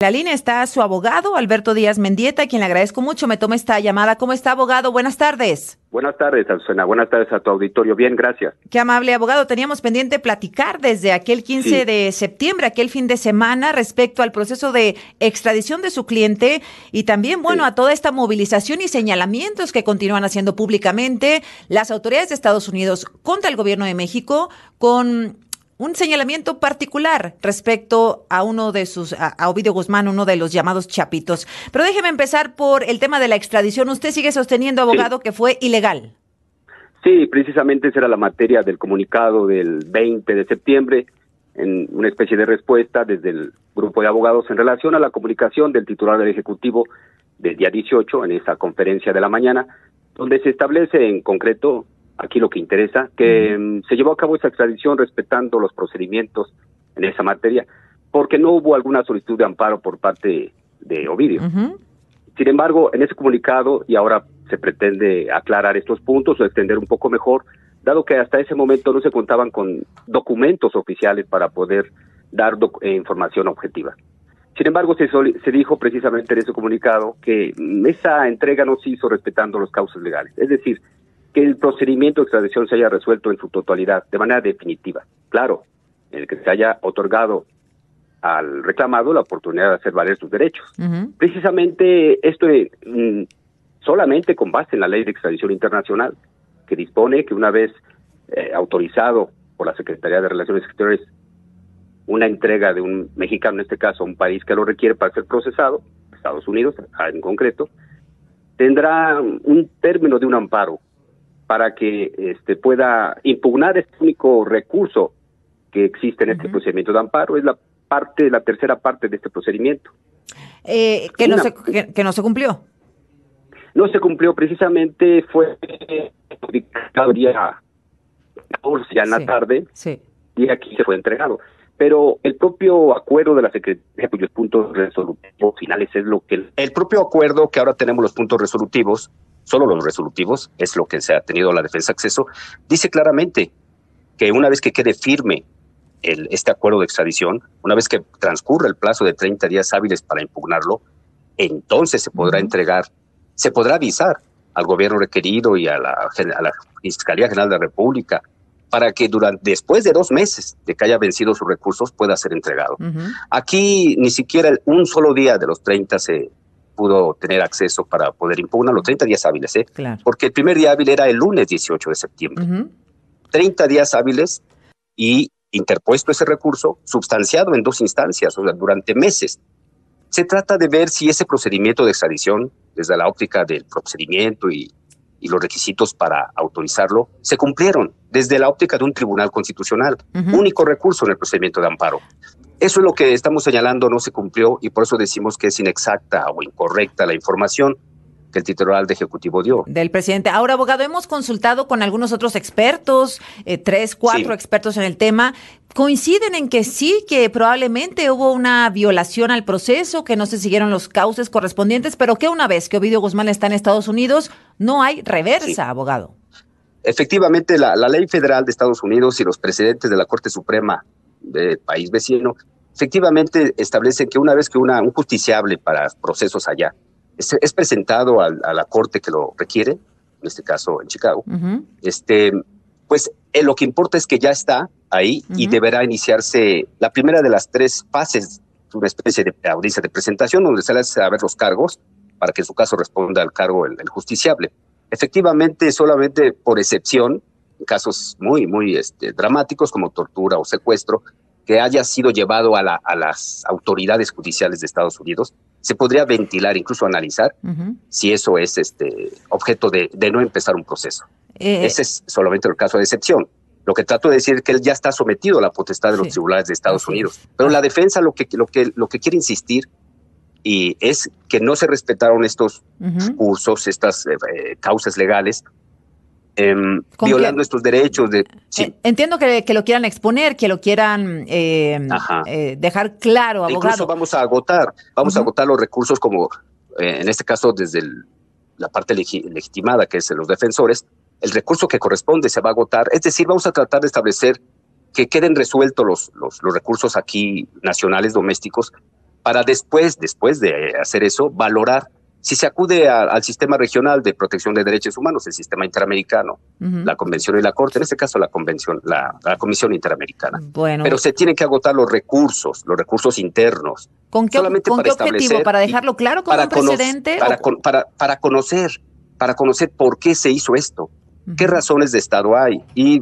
la línea está su abogado, Alberto Díaz Mendieta, a quien le agradezco mucho. Me toma esta llamada. ¿Cómo está, abogado? Buenas tardes. Buenas tardes, Azucena. Buenas tardes a tu auditorio. Bien, gracias. Qué amable, abogado. Teníamos pendiente platicar desde aquel 15 de septiembre, aquel fin de semana, respecto al proceso de extradición de su cliente y también, bueno, a toda esta movilización y señalamientos que continúan haciendo públicamente las autoridades de Estados Unidos contra el gobierno de México, con un señalamiento particular respecto a uno de a Ovidio Guzmán, uno de los llamados chapitos. Pero déjeme empezar por el tema de la extradición. Usted sigue sosteniendo, abogado, que fue ilegal. Sí, precisamente esa era la materia del comunicado del 20 de septiembre, en una especie de respuesta desde el grupo de abogados en relación a la comunicación del titular del Ejecutivo del día 18, en esa conferencia de la mañana, donde se establece en concreto, aquí lo que interesa, que se llevó a cabo esa extradición respetando los procedimientos en esa materia, porque no hubo alguna solicitud de amparo por parte de Ovidio. Sin embargo, en ese comunicado, y ahora se pretende aclarar estos puntos o extender un poco mejor, dado que hasta ese momento no se contaban con documentos oficiales para poder dar información objetiva. Sin embargo, se dijo precisamente en ese comunicado que esa entrega no se hizo respetando los cauces legales, es decir, que el procedimiento de extradición se haya resuelto en su totalidad, de manera definitiva. Claro, en el que se haya otorgado al reclamado la oportunidad de hacer valer sus derechos. Precisamente esto solamente con base en la Ley de Extradición Internacional, que dispone que una vez autorizado por la Secretaría de Relaciones Exteriores una entrega de un mexicano, en este caso, a un país que lo requiere para ser procesado, Estados Unidos en concreto, tendrá un término de un amparo para que pueda impugnar este único recurso que existe en este procedimiento de amparo. Es la tercera parte de este procedimiento. Que no se cumplió. No se cumplió, precisamente fue publicado día 14 en la tarde, día 15 fue entregado. Pero el propio acuerdo de la Secretaría, cuyos puntos resolutivos finales es lo que... El propio acuerdo, que ahora tenemos los puntos resolutivos, solo los resolutivos, es lo que se ha tenido la defensa acceso, dice claramente que una vez que quede firme este acuerdo de extradición, una vez que transcurra el plazo de 30 días hábiles para impugnarlo, entonces se podrá entregar, se podrá avisar al gobierno requerido y a la Fiscalía General de la República para que después de 2 meses de que haya vencido sus recursos pueda ser entregado. Aquí ni siquiera un solo día de los 30 se pudo tener acceso para poder impugnar los 30 días hábiles, Claro. Porque el primer día hábil era el lunes 18 de septiembre. 30 días hábiles y interpuesto ese recurso, substanciado en 2 instancias, o sea, durante meses. Se trata de ver si ese procedimiento de extradición, desde la óptica del procedimiento y los requisitos para autorizarlo, se cumplieron desde la óptica de un tribunal constitucional. Único recurso en el procedimiento de amparo. Eso es lo que estamos señalando, no se cumplió, y por eso decimos que es inexacta o incorrecta la información que el titular de Ejecutivo dio. Del presidente. Ahora, abogado, hemos consultado con algunos otros expertos, 3, 4 expertos en el tema. Coinciden en que sí, que probablemente hubo una violación al proceso, que no se siguieron los cauces correspondientes, pero que una vez que Ovidio Guzmán está en Estados Unidos, no hay reversa, abogado. Efectivamente, la ley federal de Estados Unidos y los precedentes de la Corte Suprema del país vecino, efectivamente establecen que una vez que un justiciable para procesos allá es presentado a la corte que lo requiere, en este caso en Chicago, pues lo que importa es que ya está ahí y deberá iniciarse la primera de las 3 fases, una especie de audiencia de presentación donde se le hace saber los cargos para que en su caso responda al cargo el justiciable. Efectivamente, solamente por excepción, en casos muy dramáticos como tortura o secuestro, que haya sido llevado a las autoridades judiciales de Estados Unidos, se podría ventilar, incluso analizar, si eso es objeto de no empezar un proceso. Ese es solamente el caso de excepción. Lo que trato de decir es que él ya está sometido a la potestad de los tribunales de Estados Unidos. Pero la defensa lo que quiere insistir y es que no se respetaron estos cursos, estas causas legales, violando estos derechos. Entiendo que lo quieran exponer, que lo quieran dejar claro, abogado. Incluso vamos a agotar los recursos como, en este caso, desde la parte legitimada, que es los defensores, el recurso que corresponde se va a agotar. Es decir, vamos a tratar de establecer que queden resueltos los recursos aquí nacionales, domésticos, para después de hacer eso, valorar si se acude al sistema regional de protección de derechos humanos, el sistema interamericano, la Convención y la Corte, en este caso la Convención, la Comisión Interamericana. Bueno. Pero se tienen que agotar los recursos internos. ¿Con qué objetivo? ¿Para dejarlo claro como un precedente? Para conocer por qué se hizo esto, qué razones de Estado hay. Y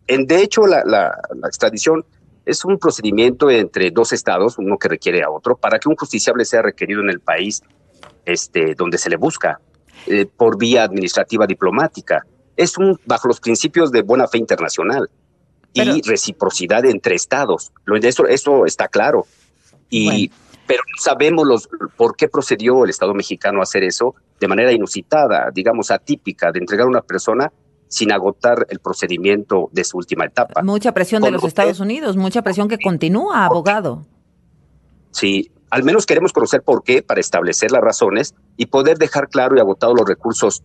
de hecho la extradición es un procedimiento entre dos estados, uno que requiere a otro, para que un justiciable sea requerido en el país donde se le busca, por vía administrativa diplomática. Es bajo los principios de buena fe internacional y reciprocidad entre estados. Eso está claro. Pero no sabemos por qué procedió el Estado mexicano a hacer eso de manera inusitada, digamos atípica, de entregar a una persona sin agotar el procedimiento de su última etapa. Mucha presión de los Estados Unidos, mucha presión que continúa, abogado. Sí, al menos queremos conocer por qué, para establecer las razones y poder dejar claro y agotado los recursos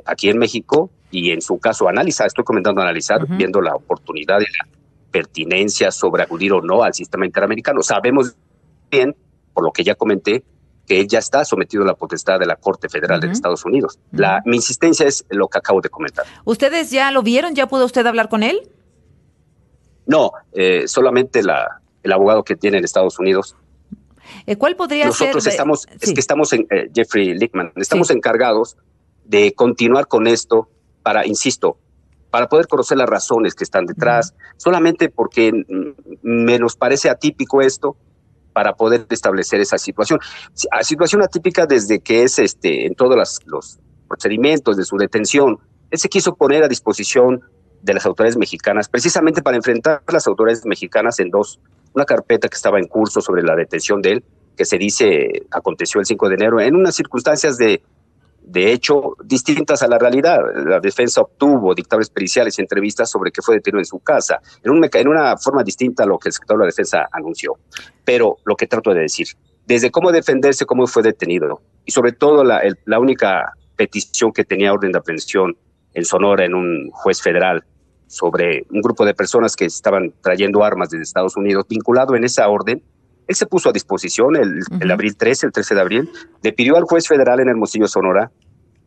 aquí en México y en su caso estoy comentando analizar, viendo la oportunidad y la pertinencia sobre acudir o no al sistema interamericano. Sabemos bien, por lo que ya comenté, que él ya está sometido a la potestad de la Corte Federal de Estados Unidos. Mi insistencia es lo que acabo de comentar. ¿Ustedes ya lo vieron? ¿Ya pudo usted hablar con él? No, solamente el abogado que tiene en Estados Unidos. ¿Cuál podría ser? Nosotros estamos en Jeffrey Lichtman, estamos encargados de continuar con esto para poder conocer las razones que están detrás, solamente porque nos parece atípico esto, para poder establecer esa situación. Situación atípica desde que es en todos los procedimientos de su detención. Él se quiso poner a disposición de las autoridades mexicanas, precisamente para enfrentar a las autoridades mexicanas en una carpeta que estaba en curso sobre la detención de él, que se dice aconteció el 5 de enero, en unas circunstancias de hecho distintas a la realidad. La defensa obtuvo dictámenes periciales y entrevistas sobre qué fue detenido en su casa, en una forma distinta a lo que el secretario de la Defensa anunció. Pero lo que trato de decir, desde cómo defenderse, cómo fue detenido, y sobre todo la única petición que tenía orden de aprehensión en Sonora en un juez federal sobre un grupo de personas que estaban trayendo armas desde Estados Unidos, vinculado en esa orden, él se puso a disposición el abril 13, el 13 de abril, le pidió al juez federal en Hermosillo, Sonora,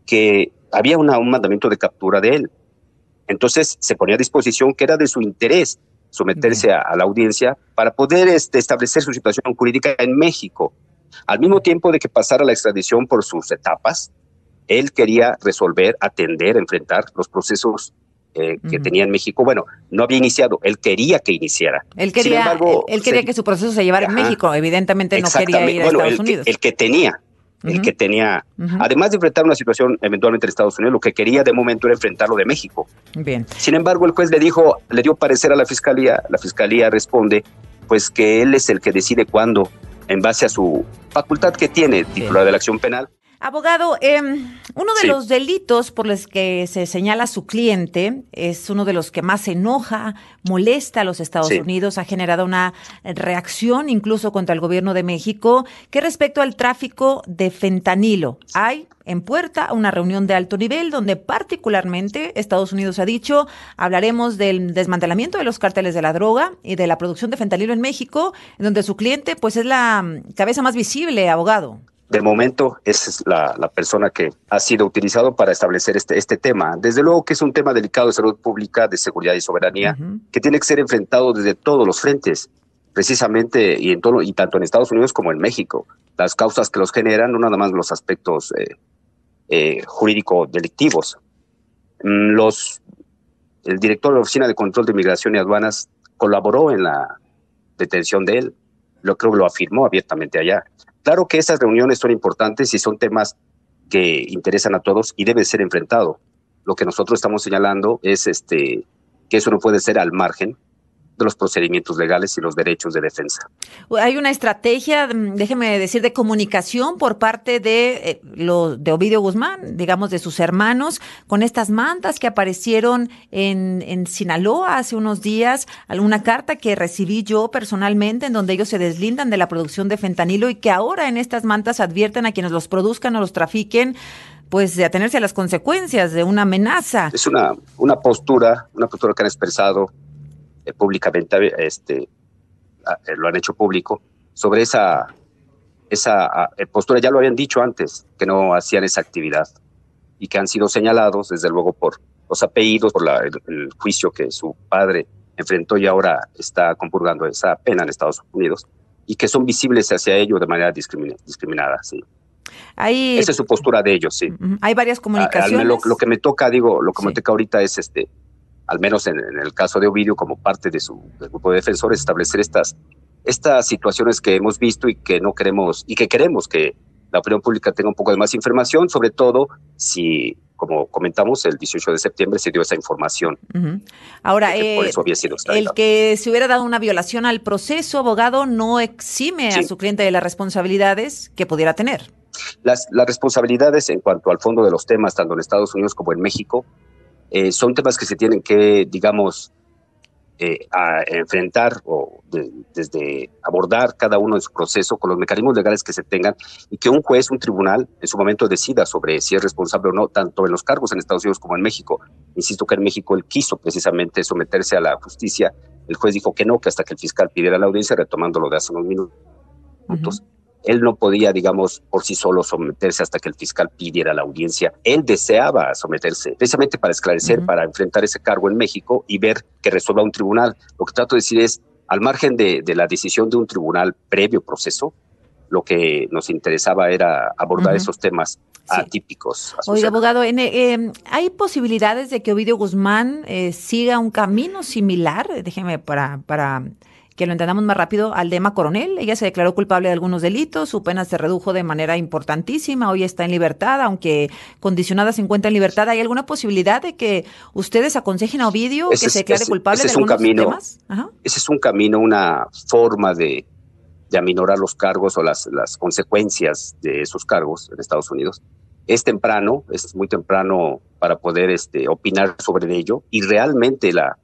que había un mandamiento de captura de él. Entonces se ponía a disposición, que era de su interés someterse a la audiencia para poder establecer su situación jurídica en México. Al mismo tiempo de que pasara la extradición por sus etapas, él quería resolver, atender, enfrentar los procesos que tenía en México. Bueno, no había iniciado, él quería que iniciara. Él quería que su proceso se llevara en México, evidentemente no quería ir a Estados Unidos. El que tenía, además de enfrentar una situación eventualmente en Estados Unidos, lo que quería de momento era enfrentarlo de México. Bien. Sin embargo, el juez le dio parecer a la fiscalía responde pues que él es el que decide cuándo, en base a su facultad que tiene, titular de la acción penal. Abogado, uno de los delitos por los que se señala a su cliente es uno de los que más enoja, molesta a los Estados Unidos, ha generado una reacción incluso contra el gobierno de México, que respecto al tráfico de fentanilo. Hay en puerta una reunión de alto nivel donde particularmente Estados Unidos ha dicho, hablaremos del desmantelamiento de los cárteles de la droga y de la producción de fentanilo en México, en donde su cliente pues es la cabeza más visible, abogado. De momento, esa es la persona que ha sido utilizado para establecer este tema. Desde luego que es un tema delicado de salud pública, de seguridad y soberanía, que tiene que ser enfrentado desde todos los frentes, precisamente, y tanto en Estados Unidos como en México. Las causas que los generan, no nada más los aspectos jurídico-delictivos. El director de la Oficina de Control de Inmigración y Aduanas colaboró en la detención de él. Creo que lo afirmó abiertamente allá. Claro que esas reuniones son importantes y son temas que interesan a todos y debe ser enfrentado. Lo que nosotros estamos señalando es que eso no puede ser al margen de los procedimientos legales y los derechos de defensa. Hay una estrategia, déjeme decir, de comunicación por parte de Ovidio Guzmán, digamos, de sus hermanos, con estas mantas que aparecieron en Sinaloa hace unos días, alguna carta que recibí yo personalmente en donde ellos se deslindan de la producción de fentanilo y que ahora en estas mantas advierten a quienes los produzcan o los trafiquen, pues de atenerse a las consecuencias de una amenaza. Es una postura que han expresado públicamente, lo han hecho público, sobre esa esa postura. Ya lo habían dicho antes, que no hacían esa actividad y que han sido señalados, desde luego, por los apellidos, por el juicio que su padre enfrentó y ahora está compurgando esa pena en Estados Unidos, y que son visibles hacia ellos de manera discriminada, sí. Esa es su postura de ellos, sí. Hay varias comunicaciones. Lo que me toca, me toca ahorita es, al menos en el caso de Ovidio, como parte del grupo de defensores, establecer estas situaciones que hemos visto y que no queremos, y que queremos que la opinión pública tenga un poco de más información, sobre todo si, como comentamos, el 18 de septiembre se dio esa información. Ahora, por eso había sido el que se hubiera dado una violación al proceso, abogado, no exime a su cliente de las responsabilidades que pudiera tener. Las responsabilidades en cuanto al fondo de los temas, tanto en Estados Unidos como en México, son temas que se tienen que, digamos, a enfrentar o desde abordar cada uno de su proceso con los mecanismos legales que se tengan, y que un juez, un tribunal, en su momento decida sobre si es responsable o no, tanto en los cargos en Estados Unidos como en México. Insisto que en México él quiso precisamente someterse a la justicia. El juez dijo que no, que hasta que el fiscal pidiera la audiencia, retomando lo de hace unos minutos. Él no podía, digamos, por sí solo someterse hasta que el fiscal pidiera la audiencia. Él deseaba someterse, precisamente para esclarecer, para enfrentar ese cargo en México y ver que resuelva un tribunal. Lo que trato de decir es, al margen de la decisión de un tribunal previo proceso, lo que nos interesaba era abordar esos temas atípicos. Oiga, abogado, ¿hay posibilidades de que Ovidio Guzmán siga un camino similar? Déjeme para que lo entendamos más rápido, al de Emma Coronel. Ella se declaró culpable de algunos delitos, su pena se redujo de manera importantísima, hoy está en libertad, aunque condicionada se encuentra en libertad. ¿Hay alguna posibilidad de que ustedes aconsejen a Ovidio que se declare culpable de algunos temas? Ese es un camino, una forma de aminorar los cargos o las consecuencias de esos cargos en Estados Unidos. Es muy temprano para poder opinar sobre ello, y realmente la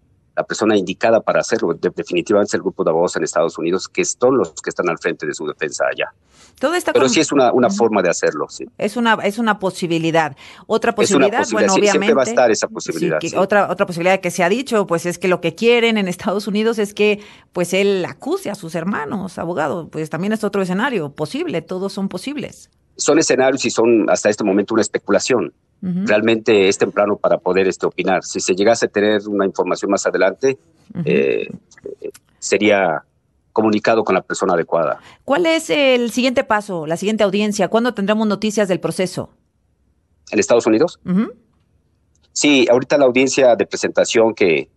persona indicada para hacerlo definitivamente es el grupo de abogados en Estados Unidos, que son los que están al frente de su defensa allá. Pero sí es una forma de hacerlo, sí. Es una posibilidad. Otra posibilidad, bueno, sí, obviamente. Siempre va a estar esa posibilidad. Sí, otra posibilidad que se ha dicho, pues es que lo que quieren en Estados Unidos es que pues él acuse a sus hermanos, abogado. Pues también es otro escenario posible, todos son posibles. Son escenarios y son hasta este momento una especulación. Realmente es temprano para poder opinar. Si se llegase a tener una información más adelante, sería comunicado con la persona adecuada. ¿Cuál es el siguiente paso, la siguiente audiencia? ¿Cuándo tendremos noticias del proceso? ¿En Estados Unidos? Sí, ahorita la audiencia de presentación que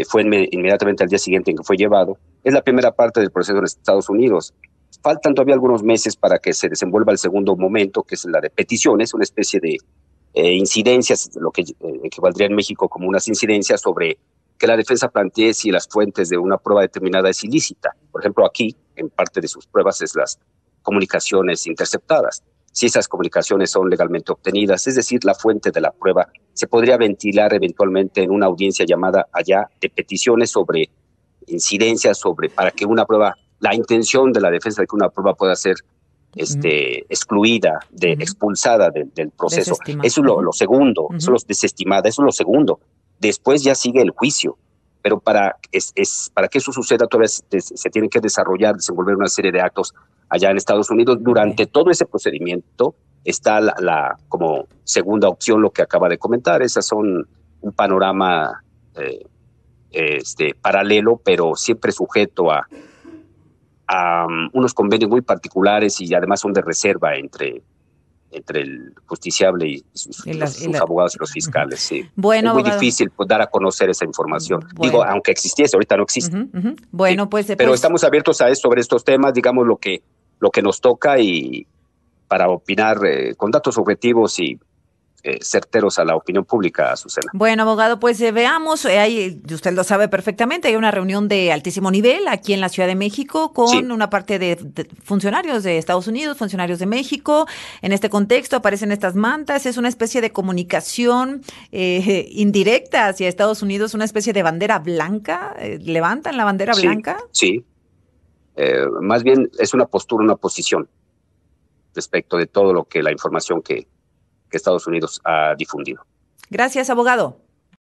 fue inmediatamente al día siguiente en que fue llevado, es la primera parte del proceso en Estados Unidos. Faltan todavía algunos meses para que se desenvuelva el segundo momento, que es la de peticiones, una especie de incidencias, lo que equivaldría en México como unas incidencias sobre que la defensa plantee si las fuentes de una prueba determinada es ilícita. Por ejemplo, aquí, en parte de sus pruebas es las comunicaciones interceptadas. Si esas comunicaciones son legalmente obtenidas, es decir, la fuente de la prueba, se podría ventilar eventualmente en una audiencia llamada allá de peticiones sobre incidencias, para que una prueba, la intención de la defensa de que una prueba pueda ser excluida, expulsada del proceso. Eso es lo segundo, eso es desestimada, eso es lo segundo. Después ya sigue el juicio, pero para que eso suceda todavía se tiene que desenvolver una serie de actos allá en Estados Unidos. Durante todo ese procedimiento está la como segunda opción, lo que acaba de comentar. Esas son un panorama paralelo, pero siempre sujeto a unos convenios muy particulares, y además son de reserva entre el justiciable y sus abogados y los fiscales. Sí. Bueno, es muy difícil dar a conocer esa información. Digo, aunque existiese, ahorita no existe. Bueno, sí. pues pero estamos abiertos sobre estos temas, digamos lo que nos toca, y para opinar con datos objetivos y certeros a la opinión pública, Azucena. Bueno, abogado, pues veamos, usted lo sabe perfectamente, hay una reunión de altísimo nivel aquí en la Ciudad de México con una parte de funcionarios de Estados Unidos, funcionarios de México. En este contexto aparecen estas mantas, es una especie de comunicación indirecta hacia Estados Unidos, una especie de bandera blanca. ¿Levantan la bandera blanca? Sí, más bien es una postura, una posición respecto de todo lo que la información que Estados Unidos ha difundido. Gracias, abogado.